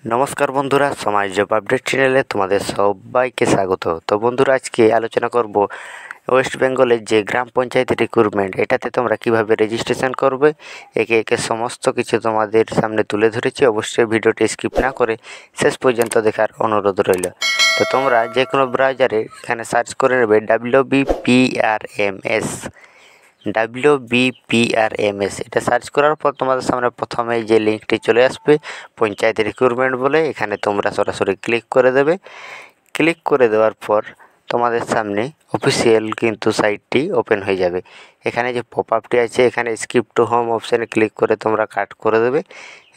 নমস্কার বন্ধুরা, সমাজ জব আপডেট চ্যানেলে তোমাদের সবাইকে স্বাগত। তো বন্ধুরা, আজকে আলোচনা করব ওয়েস্ট বেঙ্গলের যে গ্রাম পঞ্চায়েত রিক্রুটমেন্ট, এটাতে তোমরা কিভাবে রেজিস্ট্রেশন করবে একে একে সমস্ত কিছু তোমাদের সামনে তুলে ধরেছি। অবশ্যই ভিডিওটি স্কিপ না করে শেষ পর্যন্ত দেখার অনুরোধ রইল। তো তোমরা যে কোনো ব্রাউজারে এখানে সার্চ করে নেবে WBPRMS। এটা সার্চ করার পর তোমাদের সামনে প্রথমেই যে লিঙ্কটি চলে আসবে পঞ্চায়েত রিক্রুটমেন্ট বলে, এখানে তোমরা সরাসরি ক্লিক করে দেবে। ক্লিক করে দেওয়ার পর তোমাদের সামনে অফিসিয়াল কিন্তু সাইটটি ওপেন হয়ে যাবে। এখানে যে পপ আপটি আছে, এখানে স্কিপ টু হোম অপশানে ক্লিক করে তোমরা কাট করে দেবে।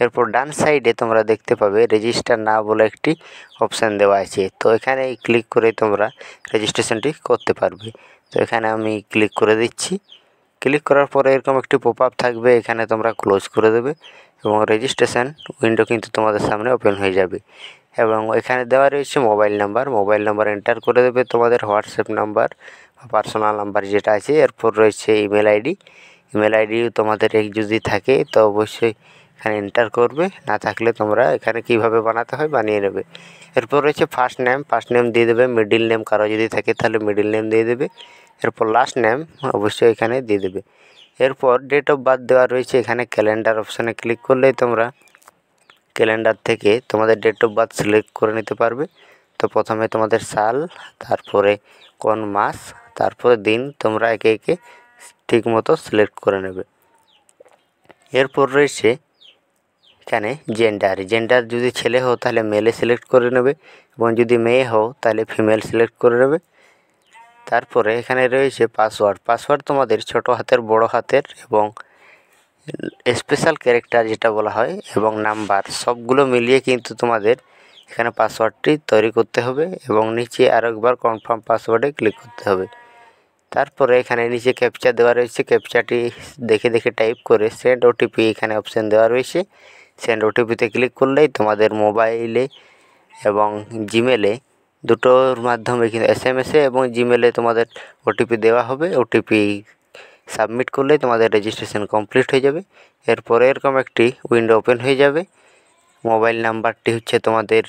এরপর ডান সাইডে তোমরা দেখতে পাবে রেজিস্টার না বলে একটি অপশান দেওয়া আছে। তো এখানে ক্লিক করে তোমরা রেজিস্ট্রেশনটি করতে পারবে। তো এখানে আমি ক্লিক করে দিচ্ছি। ক্লিক করার পরে এরকম একটি পপ আপ থাকবে, এখানে তোমরা ক্লোজ করে দেবে এবং রেজিস্ট্রেশন উইন্ডো কিন্তু তোমাদের সামনে ওপেন হয়ে যাবে। এবং এখানে দেওয়া রয়েছে মোবাইল নাম্বার এন্টার করে দেবে, তোমাদের হোয়াটসঅ্যাপ নাম্বার বা পার্সোনাল নাম্বার যেটা আছে। এরপর রয়েছে ইমেল আইডি তোমাদের যদি থাকে তো অবশ্যই এখানে এন্টার করবে, না থাকলে তোমরা এখানে কিভাবে বানাতে হয় বানিয়ে নেবে। এরপর রয়েছে ফার্স্ট নেম দিয়ে দেবে, মিডিল নেম কারো যদি থাকে তাহলে মিডিল নেম দিয়ে দেবে। এরপর লাস্ট নেম অবশ্যই এখানে দিয়ে দেবে। এরপর ডেট অফ বার্থ দেওয়া রয়েছে, এখানে ক্যালেন্ডার অপশানে ক্লিক করলেই তোমরা ক্যালেন্ডার থেকে তোমাদের ডেট অফ বার্থ সিলেক্ট করে নিতে পারবে। তো প্রথমে তোমাদের সাল, তারপরে কোন মাস, তারপরে দিন তোমরা একে একে ঠিক মতো সিলেক্ট করে নেবে। এরপর রয়েছে এখানে জেন্ডার যদি ছেলে হও তাহলে মেলে সিলেক্ট করে নেবে, এবং যদি মেয়ে হও তাহলে ফিমেল সিলেক্ট করে নেবে। তারপরে এখানে রয়েছে পাসওয়ার্ড তোমাদের ছোট হাতের, বড় হাতের এবং স্পেশাল ক্যারেক্টার যেটা বলা হয় এবং নাম্বার সবগুলো মিলিয়ে কিন্তু তোমাদের এখানে পাসওয়ার্ডটি তৈরি করতে হবে এবং নিচে আরেকবার কনফার্ম পাসওয়ার্ডে ক্লিক করতে হবে। তারপরে এখানে নিচে ক্যাপচা দেওয়া রয়েছে, ক্যাপচাটি দেখে টাইপ করে সেন্ড ওটিপি এখানে অপশান দেওয়া রয়েছে। সেন্ড ওটিপিতে ক্লিক করলেই তোমাদের মোবাইলে এবং জিমেলে দুটোর মাধ্যমে কিন্তু SMS-এ এবং জিমেলে তোমাদের ওটিপি দেওয়া হবে। ওটিপি সাবমিট করলেই তোমাদের রেজিস্ট্রেশন কমপ্লিট হয়ে যাবে। এরপরে এরকম একটি উইন্ডো ওপেন হয়ে যাবে। মোবাইল নাম্বারটি হচ্ছে তোমাদের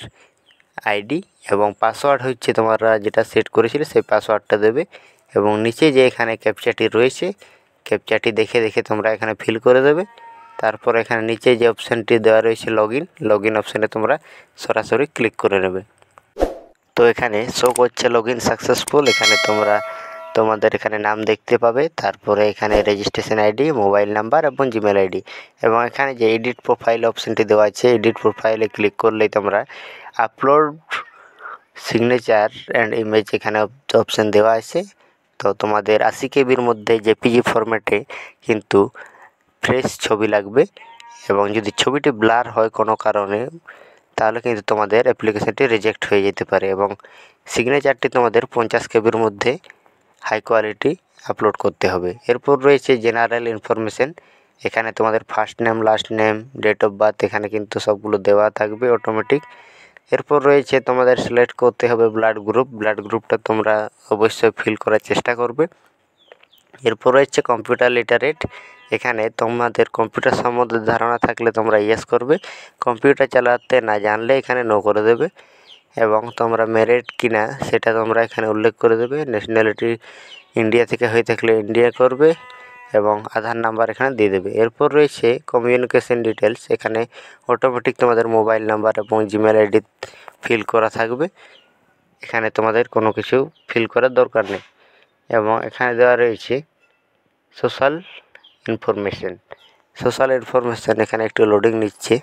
আইডি এবং পাসওয়ার্ড হচ্ছে তোমরা যেটা সেট করেছিলে সেই পাসওয়ার্ডটা দেবে, এবং নিচে যে এখানে ক্যাপচাটি রয়েছে ক্যাপচাটি দেখে তোমরা এখানে ফিল করে দেবে। তারপর এখানে নিচে যে অপশানটি দেওয়া রয়েছে লগ ইন অপশানে তোমরা সরাসরি ক্লিক করে নেবে। তো এখানে শো করছে লগ ইন সাকসেসফুল। এখানে তোমরা তোমাদের এখানে নাম দেখতে পাবে, তারপরে এখানে রেজিস্ট্রেশন আইডি, মোবাইল নাম্বার এবং জিমেল আইডি, এবং এখানে যে এডিট প্রোফাইল অপশানটি দেওয়া আছে এডিট প্রোফাইলে ক্লিক করলেই তোমরা আপলোড সিগনেচার অ্যান্ড ইমেজ এখানে অপশান দেওয়া আছে। তো তোমাদের 80 কেবির মধ্যে জেপিজি ফরম্যাটে কিন্তু ফ্রেশ ছবি লাগবে, এবং যদি ছবিটি ব্লার হয় কোনো কারণে তাহলে কিন্তু তোমাদের অ্যাপ্লিকেশানটি রিজেক্ট হয়ে যেতে পারে। এবং সিগনেচারটি তোমাদের 50 কেবির মধ্যে হাই কোয়ালিটি আপলোড করতে হবে। এরপর রয়েছে জেনারেল ইনফরমেশন, এখানে তোমাদের first name, last name, date of birth এখানে কিন্তু সবগুলো দেওয়া থাকবে অটোমেটিক। এরপর রয়েছে তোমাদের সিলেক্ট করতে হবে ব্লাড গ্রুপটা তোমরা অবশ্যই ফিল করার চেষ্টা করবে। এরপর রয়েছে কম্পিউটার লিটারেট, এখানে তোমাদের কম্পিউটার সম্বন্ধে ধারণা থাকলে তোমরা ইয়েস করবে, কম্পিউটার চালাতে না জানলে এখানে নো করে দেবে। এবং তোমরা ম্যারিড কিনা সেটা তোমরা এখানে উল্লেখ করে দেবে। ন্যাশনালিটি ইন্ডিয়া থেকে হয়ে থাকলে ইন্ডিয়া করবে এবং আধার নাম্বার এখানে দিয়ে দেবে। এরপর রয়েছে কমিউনিকেশন ডিটেলস, এখানে অটোমেটিক তোমাদের মোবাইল নাম্বার এবং জিমেল আইডি ফিল করা থাকবে, এখানে তোমাদের কোনো কিছু ফিল করার দরকার নেই। এবং এখানে দেওয়া রয়েছে সোশ্যাল ইনফরমেশান এখানে একটু লোডিং নিচ্ছে।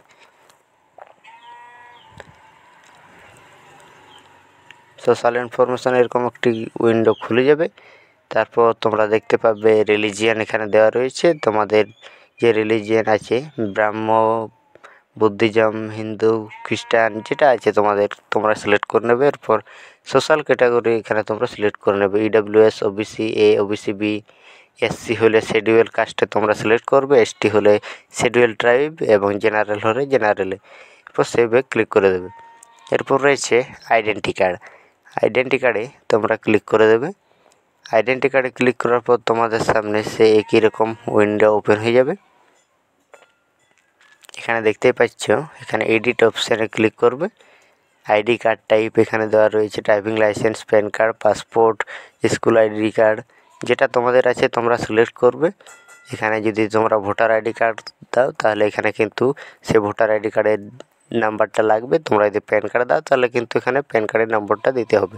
সোশ্যাল ইনফরমেশান এরকম একটি উইন্ডো খুলে যাবে। তারপর তোমরা দেখতে পাবে রিলিজিয়ান এখানে দেওয়া রয়েছে, তোমাদের যে রিলিজিয়ান আছে ব্রাহ্ম, বুদ্ধিজম, হিন্দু, খ্রিস্টান যেটা আছে তোমরা সিলেক্ট করে নেবে। এরপর সোশ্যাল ক্যাটাগরি এখানে তোমরা সিলেক্ট করে নেবে, EWS, OBC A, OBC B, SC হলে শিডিউল কাস্টে তোমরা সিলেক্ট করবে, ST হলে শিডিউল ট্রাইব এবং জেনারেল হলে জেনারেলে। এরপর সেভে ক্লিক করে দেবে। এরপর রয়েছে আইডেন্টি কার্ডে তোমরা ক্লিক করে দেবে। আইডেন্টি কার্ডে ক্লিক করার পর তোমাদের সামনে সে একই রকম উইন্ডো ওপেন হয়ে যাবে। এখানে দেখতেই পাচ্ছ, এখানে এডিট অপশানে ক্লিক করবে। আইডি কার্ড টাইপ এখানে দেওয়া রয়েছে, driving licence, pan card, passport, school ID card, যেটা তোমাদের আছে তোমরা সিলেক্ট করবে। এখানে যদি তোমরা ভোটার আইডি কার্ড দাও তাহলে এখানে কিন্তু সে ভোটার আইডি কার্ডের নাম্বারটা লাগবে। তোমরা যদি প্যান কার্ড দাও তাহলে কিন্তু এখানে প্যান কার্ডের নম্বরটা দিতে হবে।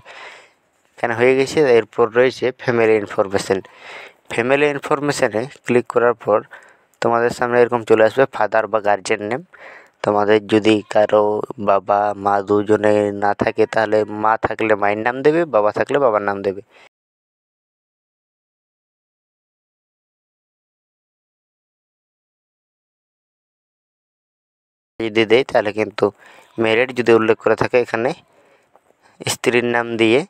এখানে হয়ে গেছে। এরপর রয়েছে ফ্যামিলি ইনফরমেশান। ফ্যামিলি ইনফরমেশানে ক্লিক করার পর তোমাদের সামনে এরকম চলে আসবে ফাদার বা গার্জেন নেম। তোমাদের যদি কারো বাবা মা দুজনে না থাকে তাহলে মা থাকলে মায়ের নাম দেবে, বাবা থাকলে বাবার নাম দেবে। যদি দেয় তাহলে কিন্তু ম্যারিড যদি উল্লেখ করে থাকে এখানে স্ত্রীর নাম দিয়ে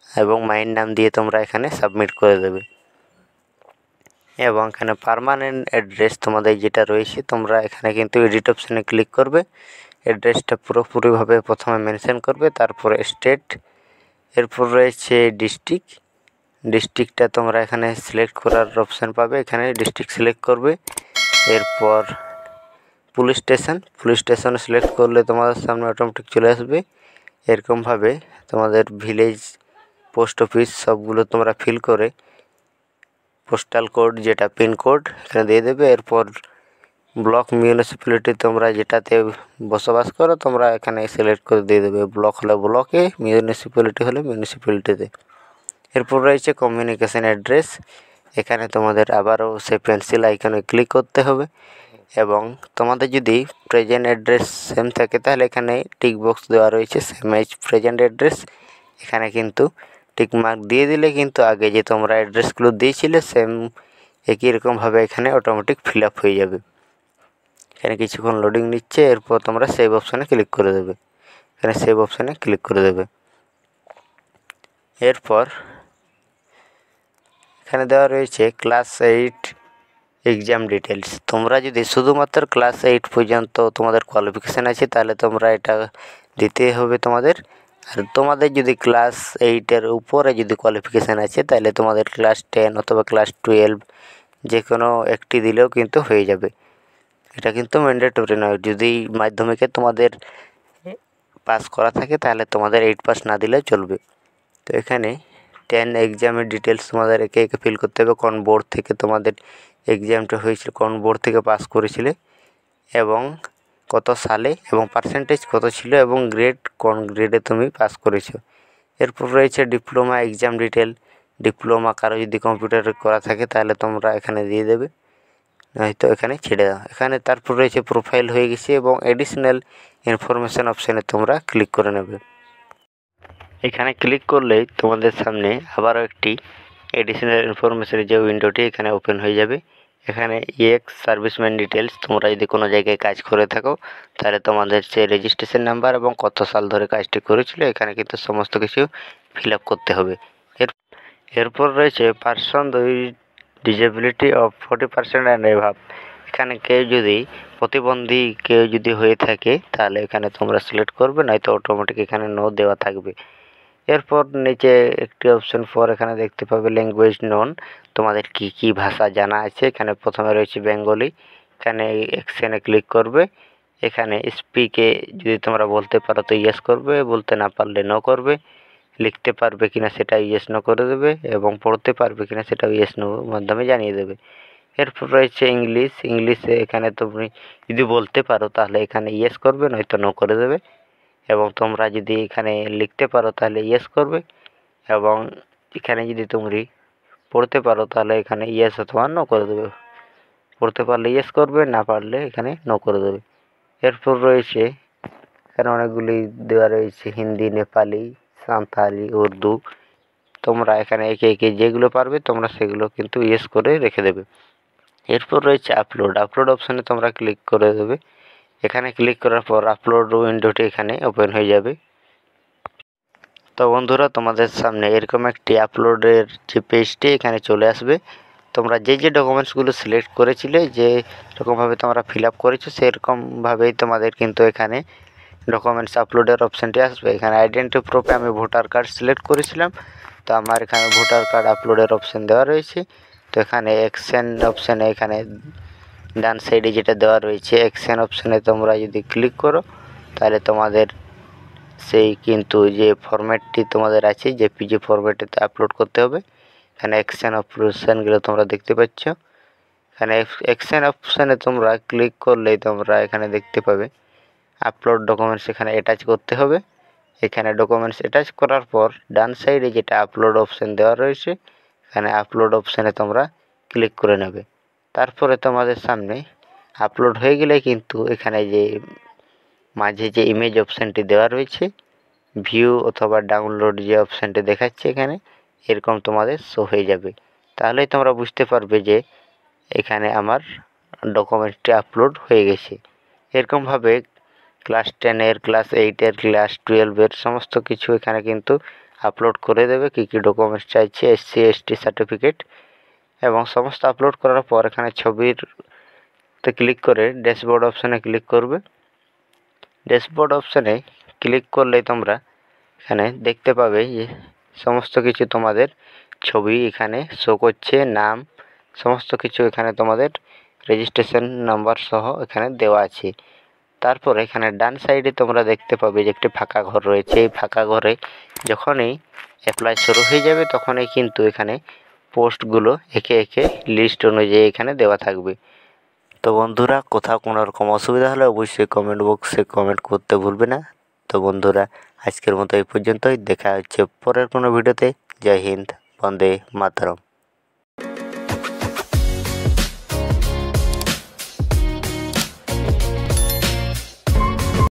এবং মায়ের নাম দিয়ে তোমরা এখানে সাবমিট করে দেবে। এবং এখানে পার্মানেন্ট অ্যাড্রেস তোমাদের যেটা রয়েছে তোমরা এখানে কিন্তু এডিট অপশানে ক্লিক করবে। অ্যাড্রেসটা পুরোপুরিভাবে প্রথমে মেনশন করবে, তারপরে স্টেট, এরপর রয়েছে ডিস্ট্রিক্টটা তোমরা এখানে সিলেক্ট করার অপশান পাবে, এখানে ডিস্ট্রিক্ট সিলেক্ট করবে। এরপর পুলিশ স্টেশন সিলেক্ট করলে তোমাদের সামনে অটোমেটিক চলে আসবে। এরকমভাবে তোমাদের ভিলেজ, পোস্ট অফিস সবগুলো তোমরা ফিল করে পোস্টাল কোড যেটা পিনকোড এখানে দিয়ে দেবে। এরপর ব্লক মিউনিসিপ্যালিটি তোমরা যেটাতে বসবাস করো তোমরা এখানে সিলেক্ট করে দিয়ে দেবে, ব্লক হলে ব্লকে, মিউনিসিপ্যালিটি হলে মিউনিসিপ্যালিটিতে। এরপর রয়েছে কমিউনিকেশান অ্যাড্রেস। এখানে তোমাদের আবারও সে পেন্সিল আইকনে ক্লিক করতে হবে এবং তোমাদের যদি প্রেজেন্ট অ্যাড্রেস সেম থাকে তাহলে এখানে টিক বক্স দেওয়া রয়েছে সেম এজ প্রেজেন্ট অ্যাড্রেস। এখানে কিন্তু টিক মার্ক দিয়ে দিলে কিন্তু আগে যে তোমরা অ্যাড্রেসগুলো দিয়েছিলে সেম একই রকমভাবে এখানে অটোমেটিক ফিল আপ হয়ে যাবে। এখানে কিছুক্ষণ লোডিং নিচ্ছে, এরপর তোমরা সেভ অপশানে ক্লিক করে দেবে। এখানে সেভ অপশানে ক্লিক করে দেবে। এরপর এখানে দেওয়া রয়েছে ক্লাস 8 এক্সাম ডিটেলস। তোমরা যদি শুধুমাত্র ক্লাস 8 পর্যন্ত তোমাদের কোয়ালিফিকেশান আছে তাহলে তোমরা এটা দিতে হবে তোমাদের। আর তোমাদের যদি ক্লাস 8-এর উপরে যদি কোয়ালিফিকেশান আছে তাহলে তোমাদের ক্লাস 10 অথবা ক্লাস 12 যে কোনো একটি দিলেও কিন্তু হয়ে যাবে। এটা কিন্তু ম্যান্ডেটরি নয়। যদি মাধ্যমিকে তোমাদের পাস করা থাকে তাহলে তোমাদের 8 পাস না দিলেও চলবে। তো এখানে 10 এক্সামের ডিটেলস তোমাদের একে একে ফিল করতে হবে। কোন বোর্ড থেকে তোমাদের এক্সামটা হয়েছিল, কোন বোর্ড থেকে পাস করেছিলে এবং কত সালে এবং পার্সেন্টেজ কত ছিল এবং গ্রেড কোন গ্রেডে তুমি পাস করেছো। এরপর রয়েছে ডিপ্লোমা এক্সাম ডিটেল। ডিপ্লোমা কারো যদি কম্পিউটারে করা থাকে তাহলে তোমরা এখানে দিয়ে দেবে, নয়তো এখানে ছেড়ে দাও। এখানে তারপর রয়েছে প্রোফাইল হয়ে গেছে এবং এডিশনাল ইনফরমেশান অপশানে তোমরা ক্লিক করে নেবে। এখানে ক্লিক করলেই তোমাদের সামনে আবারও একটি এডিশনাল ইনফরমেশানের যে উইন্ডোটি এখানে ওপেন হয়ে যাবে। এখানে এক্স সার্ভিসম্যান ডিটেলস, তোমরা যদি কোনো জায়গায় কাজ করে থাকো তাহলে তোমাদের সে রেজিস্ট্রেশন নাম্বার এবং কত সাল ধরে কাজটি করেছিল এখানে কিন্তু সমস্ত কিছু ফিল আপ করতে হবে। এরপর রয়েছে person with disability of 40% and above. এখানে প্রতিবন্ধী কেউ যদি হয়ে থাকে তাহলে এখানে তোমরা সিলেক্ট করবে, নয়তো অটোমেটিক এখানে নো দেওয়া থাকবে। এরপর নিচে একটি অপশন পর এখানে দেখতে পাবে ল্যাঙ্গুয়েজ নন, তোমাদের কি কি ভাষা জানা আছে। এখানে প্রথমে রয়েছে বেঙ্গলি, এখানে অ্যাকশনে ক্লিক করবে। এখানে স্পিকে যদি তোমরা বলতে পারো তো ইয়েস করবে, বলতে না পারলে নো করবে। লিখতে পারবে কিনা সেটা ইয়েস নো করে দেবে এবং পড়তে পারবে কিনা সেটা ইয়েস নো মাধ্যমে জানিয়ে দেবে। এরপর রয়েছে ইংলিশে এখানে তুমি যদি বলতে পারো তাহলে এখানে ইয়েস করবে, নয়তো নো করে দেবে। এবং তোমরা যদি এখানে লিখতে পারো তাহলে ইয়েস করবে এবং এখানে যদি তুমি পড়তে পারো তাহলে এখানে ইয়েস অথবা নো করে দেবে। পড়তে পারলে ইয়েস করবে, না পারলে এখানে নো করে দেবে। এরপর রয়েছে এখানে অনেকগুলি দেওয়া রয়েছে হিন্দি, নেপালি, সাঁওতালি, উর্দু। তোমরা এখানে একে একে যেগুলো পারবে তোমরা সেগুলো কিন্তু ইয়েস করে রেখে দেবে। এরপর রয়েছে আপলোড অপশানে তোমরা ক্লিক করে দেবে। এখানে ক্লিক করার পর আপলোড উইন্ডোটি এখানে ওপেন হয়ে যাবে। তো বন্ধুরা, তোমাদের সামনে এরকম একটি আপলোডের যে পেজটি এখানে চলে আসবে। তোমরা যে যে ডকুমেন্টসগুলো সিলেক্ট করেছিলে, যে রকমভাবে তোমরা ফিল আপ করেছো সেরকমভাবেই তোমাদের কিন্তু এখানে ডকুমেন্টস আপলোডের অপশানটি আসবে। এখানে আইডেন্টি প্রুফে আমি ভোটার কার্ড সিলেক্ট করেছিলাম, তো আমার এখানে ভোটার কার্ড আপলোডের অপশান দেওয়া রয়েছে। তো এখানে অ্যাকশন অপশানে এখানে ডান সাইডে যেটা দেওয়া রয়েছে অ্যাকশন অপশানে তোমরা যদি ক্লিক করো তাহলে তোমাদের সেই কিন্তু যে ফরম্যাটটি তোমাদের আছে জেপিজি ফরম্যাটেতে আপলোড করতে হবে। এখানে অ্যাকশন অপশানগুলো তোমরা দেখতে পাচ্ছ। এখানে অ্যাকশন অপশানে তোমরা ক্লিক করলেই তোমরা এখানে দেখতে পাবে আপলোড ডকুমেন্টস এখানে অ্যাটাচ করতে হবে। এখানে ডকুমেন্টস অ্যাটাচ করার পর ডান সাইডে যেটা আপলোড অপশান দেওয়া রয়েছে এখানে আপলোড অপশানে তোমরা ক্লিক করে নেবে। তারপরে তোমাদের সামনে আপলোড হয়ে গেলে কিন্তু এখানে যে মাঝে যে ইমেজ অপশানটি দেওয়া রয়েছে ভিউ অথবা ডাউনলোড যে অপশানটি দেখাচ্ছে এখানে এরকম তোমাদের শো হয়ে যাবে। তাহলেই তোমরা বুঝতে পারবে যে এখানে আমার ডকুমেন্টটি আপলোড হয়ে গেছে। এরকমভাবে ক্লাস 10-এর, ক্লাস 8-এর, ক্লাস 12-এর সমস্ত কিছু এখানে কিন্তু আপলোড করে দেবে। কী কী ডকুমেন্টস চাইছে SC ST সার্টিফিকেট এবং সমস্ত আপলোড করার পর এখানে ছবিতে ক্লিক করে ড্যাশবোর্ড অপশানে ক্লিক করবে। ড্যাশবোর্ড অপশানে ক্লিক করলেই তোমরা এখানে দেখতে পাবে যে সমস্ত কিছু তোমাদের ছবি এখানে শো করছে, নাম সমস্ত কিছু এখানে তোমাদের রেজিস্ট্রেশন নাম্বার সহ এখানে দেওয়া আছে। তারপর এখানে ডান সাইডে তোমরা দেখতে পাবে যে একটি ফাঁকা ঘর রয়েছে। এই ফাঁকা ঘরে যখনই অ্যাপ্লাই শুরু হয়ে যাবে তখনই কিন্তু এখানে পোস্টগুলো একে একে লিস্ট অনুযায়ী এখানে দেওয়া থাকবে। তো বন্ধুরা, কোথাও কোনো রকম অসুবিধা হলে অবশ্যই কমেন্ট বক্সে কমেন্ট করতে ভুলবে না। তো বন্ধুরা, আজকের মতো এই পর্যন্তই। দেখা হচ্ছে পরের কোনো ভিডিওতে। জয় হিন্দ, বন্দে মাতরম।